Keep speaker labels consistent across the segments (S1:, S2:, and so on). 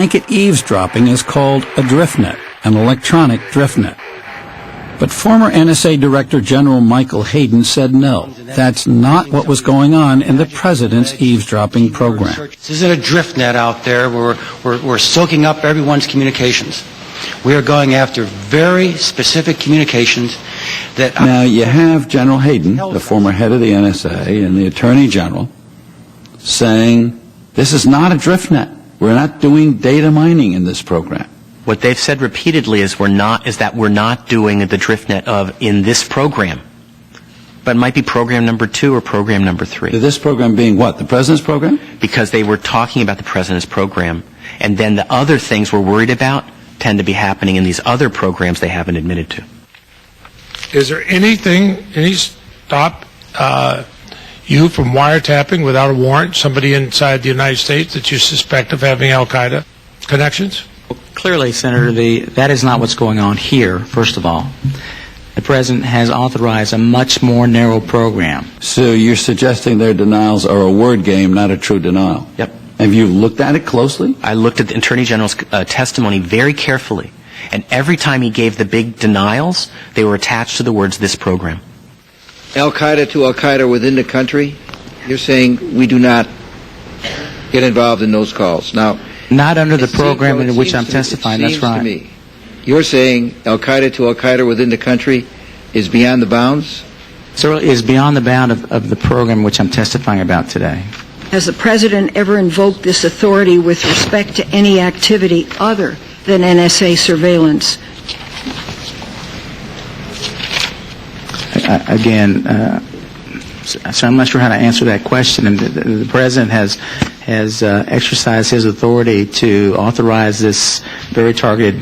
S1: Blanket eavesdropping is called a driftnet, an electronic driftnet. But former NSA Director General Michael Hayden said no, that's not what was going on in the president's eavesdropping program.
S2: This isn't a driftnet out there where we're soaking up everyone's communications. We are going after very specific communications that...
S3: Now, you have General Hayden, the former head of the NSA, and the Attorney General saying, this is not a driftnet. We're not doing data mining in this program.
S4: What they've said repeatedly is that we're not doing the driftnet in this program. But it might be program number 2 or program number 3.
S3: This program being what? The President's program?
S4: Because they were talking about the President's program, and then the other things we're worried about tend to be happening in these other programs they haven't admitted to.
S5: Is there any stop you from wiretapping without a warrant somebody inside the United States that you suspect of having al-Qaeda connections?
S6: Well, clearly, Senator, that is not what's going on here, first of all. The President has authorized a much more narrow program.
S3: So you're suggesting their denials are a word game, not a true denial?
S4: Yep.
S3: Have you looked at it closely?
S4: I looked at the Attorney General's testimony very carefully, and every time he gave the big denials, they were attached to the words, this program.
S7: Al-Qaeda to Al-Qaeda within the country, you're saying we do not get involved in those calls. Now,
S6: not under the program in which I'm testifying, that's right.
S7: To me, you're saying Al-Qaeda to Al-Qaeda within the country is beyond the bounds?
S6: So it is beyond the bound of the program which I'm testifying about today.
S8: Has the President ever invoked this authority with respect to any activity other than NSA surveillance?
S6: Again, so I'm not sure how to answer that question. And the President has exercised his authority to authorize this very targeted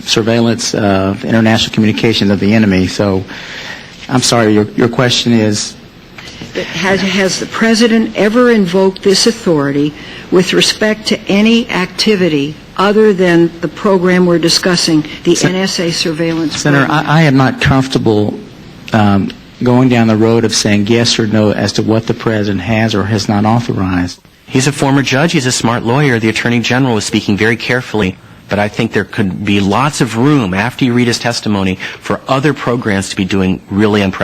S6: surveillance of international communication of the enemy. So, I'm sorry, your question is?
S8: Has the President ever invoked this authority with respect to any activity other than the program we're discussing, the NSA surveillance
S6: Senator,
S8: program?
S6: I am not comfortable going down the road of saying yes or no as to what the President has or has not authorized.
S4: He's a former judge. He's a smart lawyer. The Attorney General was speaking very carefully. But I think there could be lots of room after you read his testimony for other programs to be doing really unprecedented